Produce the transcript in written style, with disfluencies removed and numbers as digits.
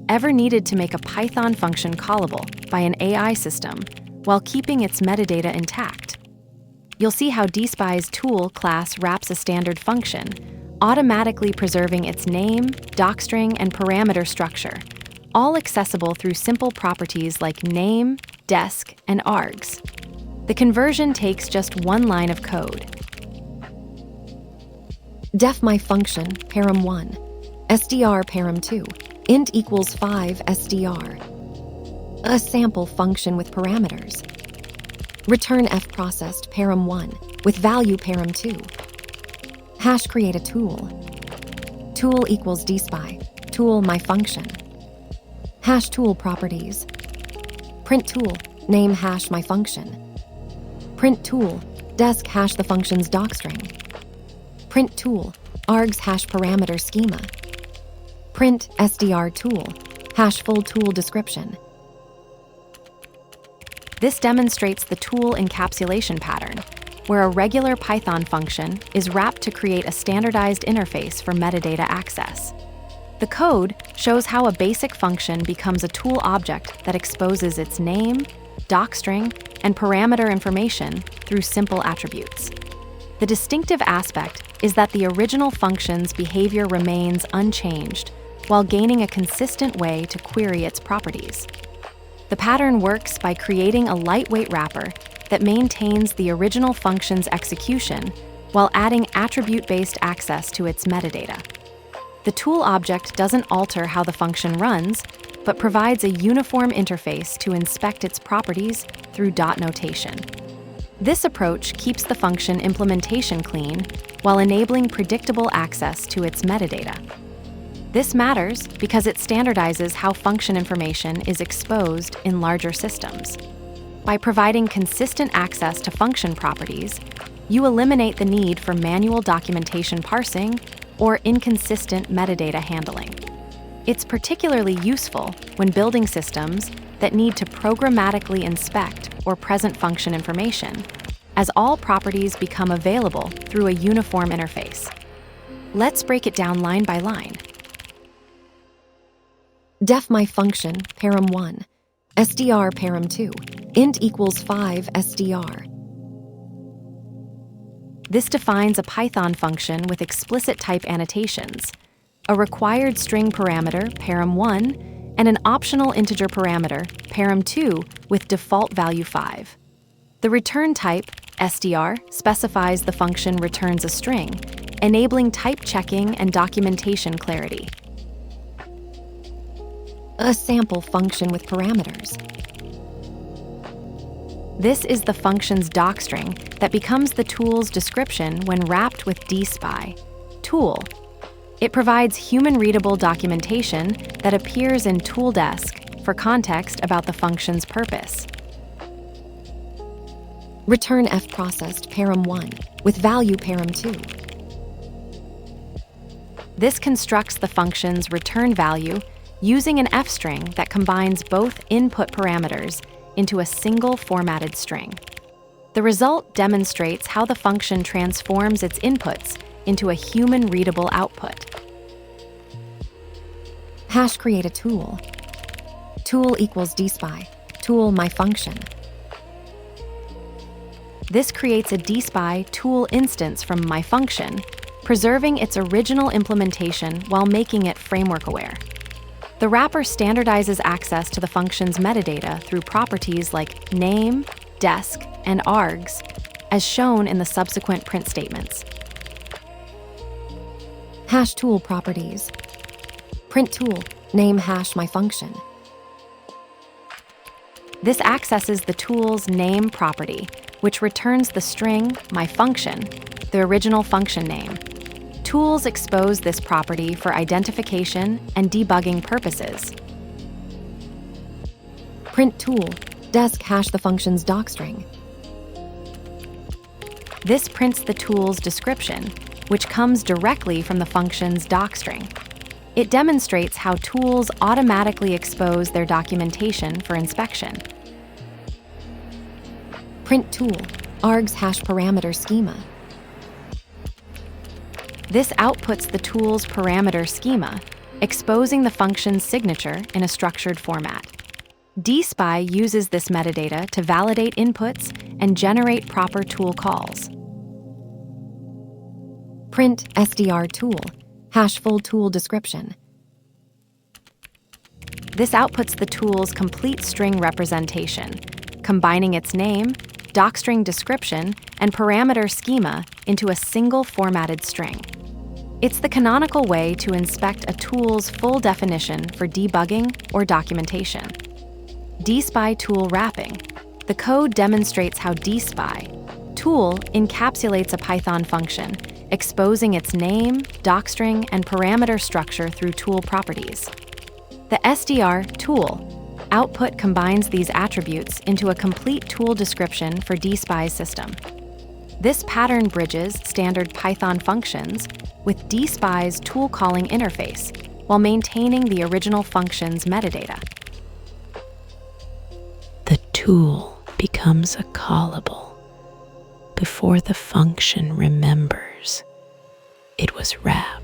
ever needed to make a Python function callable by an AI system while keeping its metadata intact. You'll see how DSPy's tool class wraps a standard function, automatically preserving its name, docstring, and parameter structure, all accessible through simple properties like name, desc, and args. The conversion takes just one line of code. DefMy function param1, str param2, int equals 5 str. A sample function with parameters. Return f processed param1 with value param2. Hash create a tool. Tool equals DSPy, tool my function. Hash tool properties. Print tool, name hash my function. Print tool, desc hash the function's docstring. Print tool, args hash parameter schema. Print str tool, hash full tool description. This demonstrates the tool encapsulation pattern, where a regular Python function is wrapped to create a standardized interface for metadata access. The code shows how a basic function becomes a tool object that exposes its name, docstring, and parameter information through simple attributes. The distinctive aspect is that the original function's behavior remains unchanged while gaining a consistent way to query its properties. The pattern works by creating a lightweight wrapper that maintains the original function's execution while adding attribute-based access to its metadata. The tool object doesn't alter how the function runs, but provides a uniform interface to inspect its properties through dot notation. This approach keeps the function implementation clean while enabling predictable access to its metadata. This matters because it standardizes how function information is exposed in larger systems. By providing consistent access to function properties, you eliminate the need for manual documentation parsing or inconsistent metadata handling. It's particularly useful when building systems that need to programmatically inspect or present function information, as all properties become available through a uniform interface. Let's break it down line by line. DefMy function param1, str param2, int equals 5 str. This defines a Python function with explicit type annotations, a required string parameter, param1, and an optional integer parameter, param2, with default value 5. The return type, str, specifies the function returns a string, enabling type checking and documentation clarity. A sample function with parameters. This is the function's docstring that becomes the tool's description when wrapped with DSPy Tool. It provides human-readable documentation that appears in tool desc for context about the function's purpose. Return f processed param1 with value param2. This constructs the function's return value using an f string that combines both input parameters into a single formatted string. The result demonstrates how the function transforms its inputs into a human-readable output. Hash create a tool. Tool equals DSPy, tool my function. This creates a DSPy tool instance from my function, preserving its original implementation while making it framework-aware. The wrapper standardizes access to the function's metadata through properties like name, desc, and args, as shown in the subsequent print statements. Hash tool properties. Print tool, name hash my function. This accesses the tool's name property, which returns the string my function, the original function name. Tools expose this property for identification and debugging purposes. Print tool, desc hash the function's docstring. This prints the tool's description, which comes directly from the function's docstring. It demonstrates how tools automatically expose their documentation for inspection. Print tool, args hash parameter schema. This outputs the tool's parameter schema, exposing the function's signature in a structured format. DSPy uses this metadata to validate inputs and generate proper tool calls. Print SDR tool, hash full tool description. This outputs the tool's complete string representation, combining its name, docstring description, and parameter schema into a single formatted string. It's the canonical way to inspect a tool's full definition for debugging or documentation. DSPy Tool wrapping. The code demonstrates how DSPy Tool encapsulates a Python function, exposing its name, docstring, and parameter structure through tool properties. The SDR tool output combines these attributes into a complete tool description for DSPy's system. This pattern bridges standard Python functions with DSPy's tool calling interface while maintaining the original function's metadata. The tool becomes a callable before the function remembers it was wrapped.